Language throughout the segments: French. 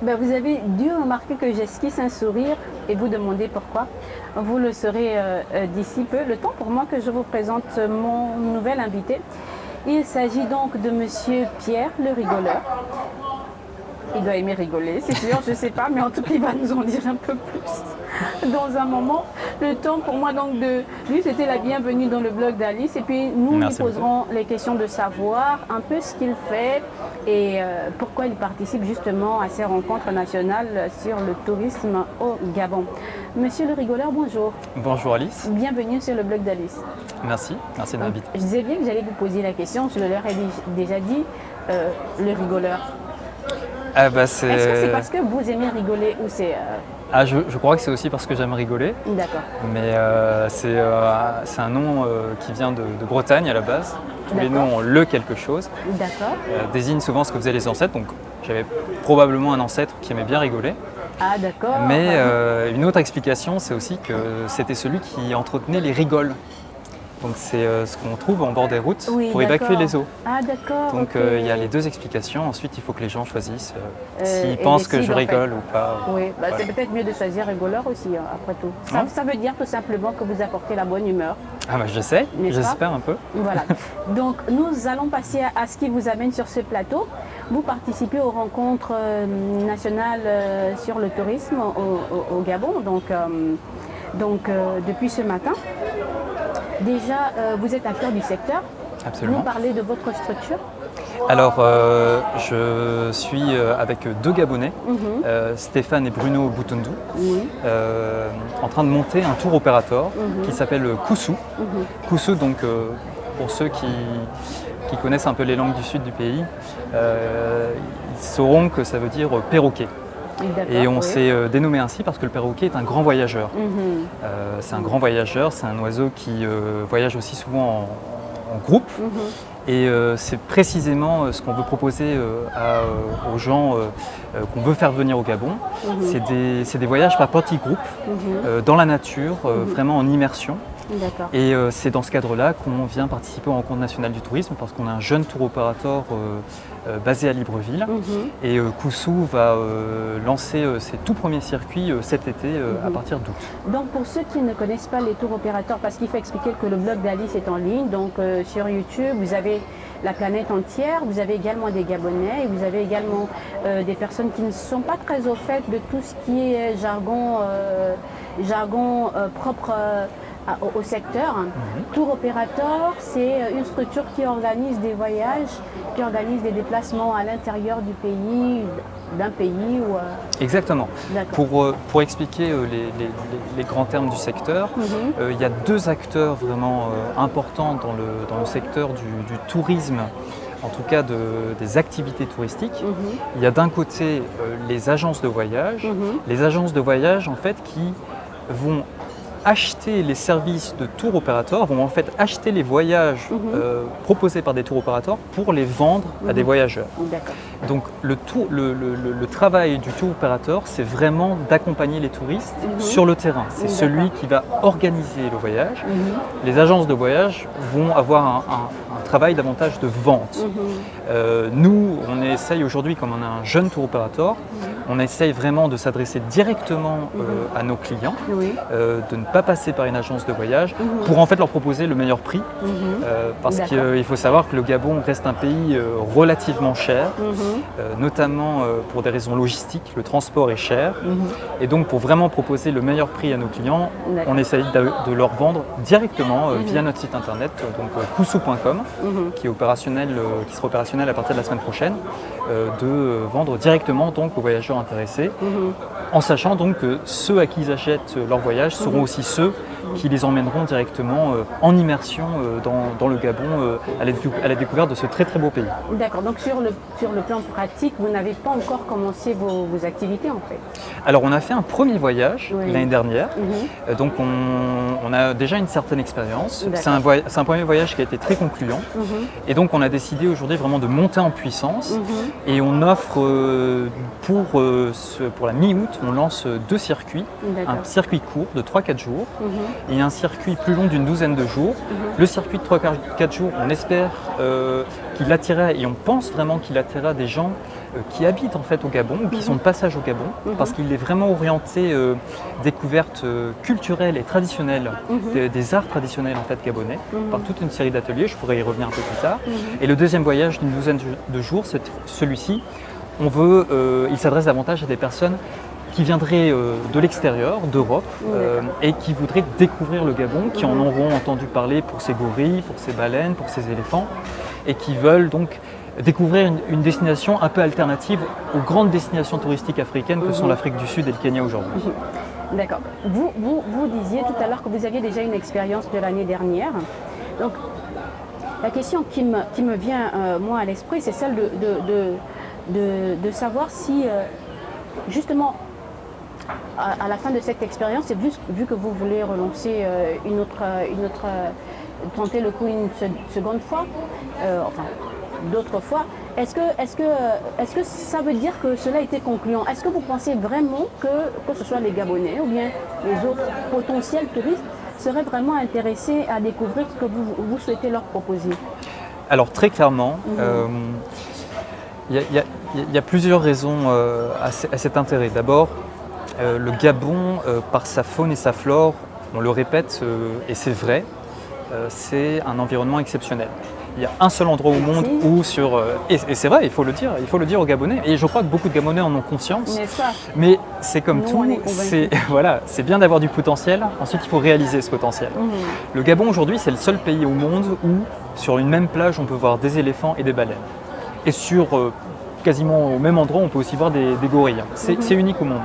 Ben, vous avez dû remarquer que j'esquisse un sourire et vous demandez pourquoi. Vous le saurez d'ici peu. Le temps pour moi que je vous présente mon nouvel invité. Il s'agit donc de Monsieur Pierre le rigoleur. Il doit aimer rigoler, c'est sûr, je ne sais pas, mais en tout cas, il va nous en dire un peu plus dans un moment. Le temps pour moi donc de lui souhaiter la bienvenue dans le blog d'Alice et puis nous lui poserons les questions de savoir un peu ce qu'il fait et pourquoi il participe justement à ces rencontres nationales sur le tourisme au Gabon. Monsieur le rigoleur, bonjour. Bonjour Alice. Bienvenue sur le blog d'Alice. Merci de m'inviter. Je disais bien que j'allais vous poser la question, je leur ai déjà dit, le rigoleur. Est-ce que c'est parce que vous aimez rigoler ou c'est... Je crois que c'est aussi parce que j'aime rigoler. D'accord. Mais c'est un nom qui vient de Bretagne à la base. Tous les noms ont le quelque chose. D'accord. Désigne souvent ce que faisaient les ancêtres. Donc j'avais probablement un ancêtre qui aimait bien rigoler. Ah d'accord. Mais une autre explication, c'est aussi que c'était celui qui entretenait les rigoles. Donc c'est ce qu'on trouve en bord des routes pour évacuer les eaux. Ah d'accord. Donc il y a les deux explications. Ensuite, il faut que les gens choisissent s'ils pensent que je rigole ou pas. Oui, c'est peut-être mieux de choisir rigoleur aussi, après tout. Ça veut dire tout simplement que vous apportez la bonne humeur. Ah bah j'essaie, j'espère un peu. Voilà. Donc nous allons passer à ce qui vous amène sur ce plateau. Vous participez aux rencontres nationales sur le tourisme au Gabon, donc depuis ce matin. Déjà, vous êtes acteur du secteur. Absolument. Vous parlez de votre structure. Alors, je suis avec deux Gabonais, Stéphane et Bruno Boutoundou, en train de monter un tour opérateur qui s'appelle Koussou. Koussou, donc, pour ceux qui connaissent un peu les langues du sud du pays, ils sauront que ça veut dire perroquet. Et on s'est dénommé ainsi parce que le perroquet est un grand voyageur. C'est un grand voyageur, c'est un oiseau qui voyage aussi souvent en groupe. Et c'est précisément ce qu'on veut proposer aux gens qu'on veut faire venir au Gabon. C'est des voyages par petits groupes, dans la nature, vraiment en immersion. Et c'est dans ce cadre-là qu'on vient participer aux rencontres nationales du tourisme parce qu'on a un jeune tour opérateur basé à Libreville. Et Koussou va lancer ses tout premiers circuits cet été à partir d'août. Donc pour ceux qui ne connaissent pas les tours opérateurs, parce qu'il faut expliquer que le blog d'Alice est en ligne, donc sur YouTube vous avez la planète entière, vous avez également des Gabonais et vous avez également des personnes qui ne sont pas très au fait de tout ce qui est jargon propre au secteur. Tour opérateur, c'est une structure qui organise des voyages, qui organise des déplacements à l'intérieur du pays, d'un pays ou... Exactement. Pour expliquer les grands termes du secteur, il y a deux acteurs vraiment importants dans le secteur du tourisme, en tout cas des activités touristiques. Il y a d'un côté les agences de voyage, les agences de voyage en fait qui vont acheter les services de tour opérateurs, vont en fait acheter les voyages proposés par des tour opérateurs pour les vendre à des voyageurs. Donc le travail du tour opérateur, c'est vraiment d'accompagner les touristes sur le terrain. C'est celui qui va organiser le voyage. Les agences de voyage vont avoir un travail davantage de vente. Nous, on essaye aujourd'hui, comme on a un jeune tour opérateur, on essaye vraiment de s'adresser directement à nos clients, de ne pas passer par une agence de voyage pour en fait leur proposer le meilleur prix. Parce qu'il faut savoir que le Gabon reste un pays relativement cher, notamment pour des raisons logistiques, le transport est cher. Et donc pour vraiment proposer le meilleur prix à nos clients, on essaye de leur vendre directement via notre site internet, donc koussou.com, qui sera opérationnel à partir de la semaine prochaine, de vendre directement donc aux voyageurs intéressés, en sachant donc que ceux à qui ils achètent leur voyage seront aussi ceux qui les emmèneront directement en immersion dans le Gabon à la découverte de ce très très beau pays. D'accord, donc sur le plan pratique, vous n'avez pas encore commencé vos activités en fait? Alors on a fait un premier voyage l'année dernière, donc on a déjà une certaine expérience. C'est un premier voyage qui a été très concluant et donc on a décidé aujourd'hui vraiment de monter en puissance et on offre pour la mi-août, on lance deux circuits, un circuit court de 3-4 jours Et il y a un circuit plus long d'une douzaine de jours. Le circuit de 3-4 jours, on espère qu'il attirera, et on pense vraiment qu'il attirera des gens qui habitent en fait au Gabon ou qui sont de passage au Gabon, parce qu'il est vraiment orienté découverte culturelle et traditionnelle des arts traditionnels en fait gabonais, par toute une série d'ateliers. Je pourrais y revenir un peu plus tard. Et le deuxième voyage d'une douzaine de jours, celui-ci, il s'adresse davantage à des personnes qui viendraient de l'extérieur, d'Europe, et qui voudraient découvrir le Gabon, qui en auront entendu parler pour ses gorilles, pour ses baleines, pour ses éléphants, et qui veulent donc découvrir une destination un peu alternative aux grandes destinations touristiques africaines que sont l'Afrique du Sud et le Kenya aujourd'hui. D'accord. Vous disiez tout à l'heure que vous aviez déjà une expérience de l'année dernière. Donc, la question qui me vient, moi, à l'esprit, c'est celle de savoir si, justement, à la fin de cette expérience, et vu que vous voulez relancer tenter le coup une seconde fois, enfin d'autres fois, est-ce que ça veut dire que cela a été concluant? Est-ce que vous pensez vraiment que ce soit les Gabonais ou bien les autres potentiels touristes seraient vraiment intéressés à découvrir ce que vous souhaitez leur proposer? Alors très clairement, il y a plusieurs raisons à cet intérêt. D'abord, le Gabon, par sa faune et sa flore, on le répète, et c'est vrai, c'est un environnement exceptionnel. Il y a un seul endroit au monde où et c'est vrai, il faut le dire aux Gabonais, et je crois que beaucoup de Gabonais en ont conscience, mais c'est comme tout, c'est bien d'avoir du potentiel, ensuite il faut réaliser ce potentiel. Le Gabon aujourd'hui, c'est le seul pays au monde où sur une même plage on peut voir des éléphants et des baleines. Et sur quasiment au même endroit on peut aussi voir des gorilles. C'est unique au monde.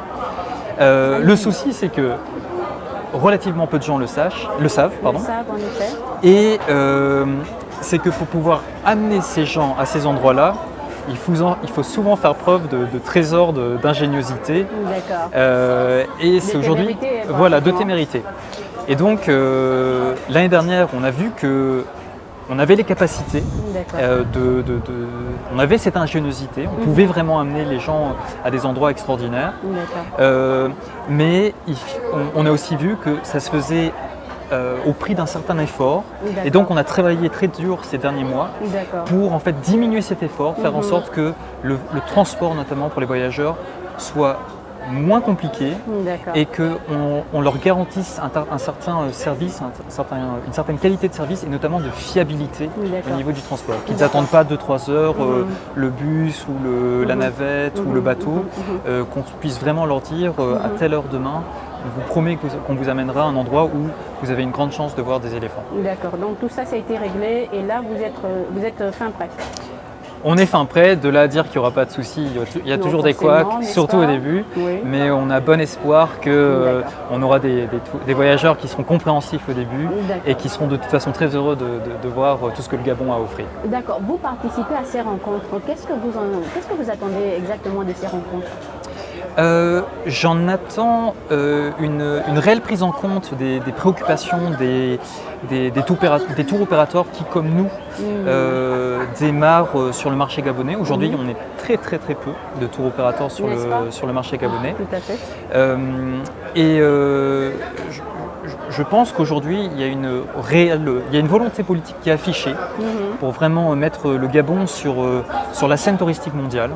Le souci, c'est que relativement peu de gens le savent. En effet. Et c'est que pour pouvoir amener ces gens à ces endroits-là, il faut souvent faire preuve de trésors d'ingéniosité. Et c'est aujourd'hui, de témérité. Et donc, l'année dernière, on a vu que on avait les capacités, on avait cette ingéniosité, on pouvait vraiment amener les gens à des endroits extraordinaires, mais on a aussi vu que ça se faisait au prix d'un certain effort, et donc on a travaillé très dur ces derniers mois pour en fait diminuer cet effort, faire en sorte que le transport notamment pour les voyageurs soit moins compliqué et qu'on leur garantisse un certain service, une certaine qualité de service et notamment de fiabilité au niveau du transport. Qu'ils n'attendent pas 2-3 heures le bus ou la navette ou le bateau, qu'on puisse vraiment leur dire à telle heure demain, on vous promet qu'on vous amènera à un endroit où vous avez une grande chance de voir des éléphants. D'accord, donc tout ça, ça a été réglé et là vous êtes fin prêt. On est fin prêt, de là à dire qu'il n'y aura pas de soucis, il y a toujours des couacs, surtout au début, mais on a bon espoir qu'on aura des voyageurs qui seront compréhensifs au début et qui seront de toute façon très heureux de voir tout ce que le Gabon a à offrir. D'accord, vous participez à ces rencontres, qu'est-ce que vous attendez exactement de ces rencontres? J'en attends une réelle prise en compte des préoccupations des tour opérateurs qui, comme nous, démarrent sur le marché gabonais. Aujourd'hui, on est très peu de tour opérateurs sur le marché gabonais. Tout à fait. Je pense qu'aujourd'hui, il y a une volonté politique qui est affichée pour vraiment mettre le Gabon sur la scène touristique mondiale.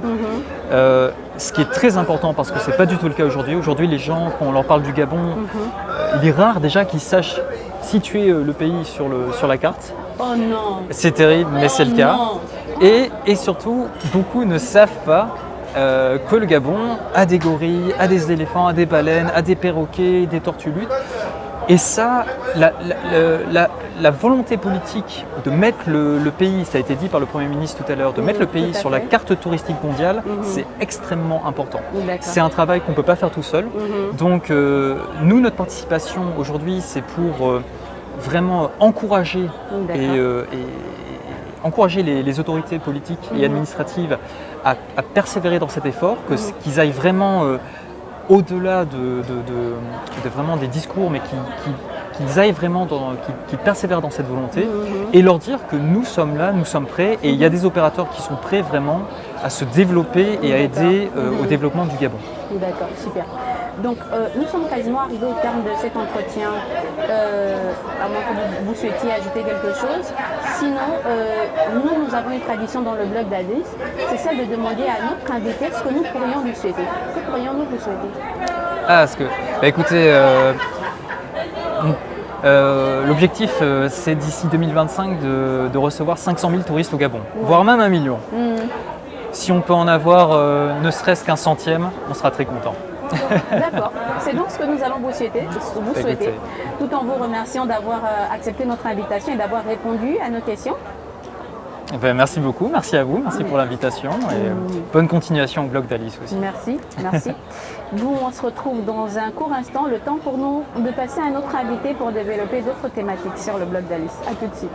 Ce qui est très important parce que ce n'est pas du tout le cas aujourd'hui. Aujourd'hui, les gens, quand on leur parle du Gabon, il est rare déjà qu'ils sachent situer le pays sur la carte. Oh non! C'est terrible, mais c'est le cas. Et surtout, beaucoup ne savent pas que le Gabon a des gorilles, a des éléphants, a des baleines, a des perroquets, des tortues luttes. Et ça, la volonté politique de mettre le pays, ça a été dit par le Premier ministre tout à l'heure, de mettre le pays sur la carte touristique mondiale, c'est extrêmement important. C'est un travail qu'on ne peut pas faire tout seul. Donc nous, notre participation aujourd'hui, c'est pour vraiment encourager encourager les autorités politiques et administratives à persévérer dans cet effort, qu'ils aillent vraiment au-delà de vraiment des discours, mais qu'ils aillent vraiment, qu'ils persévèrent dans cette volonté, et leur dire que nous sommes là, nous sommes prêts, et il y a des opérateurs qui sont prêts vraiment à se développer et à aider au développement du Gabon. D'accord, super. Donc, nous sommes quasiment arrivés au terme de cet entretien, à moins que vous souhaitiez ajouter quelque chose. Sinon, nous avons une tradition dans le blog d'Alice, c'est celle de demander à notre invité ce que nous pourrions lui souhaiter. Que pourrions-nous vous souhaiter? Écoutez, l'objectif, c'est d'ici 2025 de recevoir 500 000 touristes au Gabon, voire même 1 million. Si on peut en avoir ne serait-ce qu'un centième, on sera très content. D'accord, c'est donc ce que nous allons vous souhaiter, tout en vous remerciant d'avoir accepté notre invitation et d'avoir répondu à nos questions. Merci beaucoup, merci à vous, merci pour l'invitation et bonne continuation au blog d'Alice aussi. Merci. Nous, on se retrouve dans un court instant, le temps pour nous de passer à un autre invité pour développer d'autres thématiques sur le blog d'Alice. À tout de suite.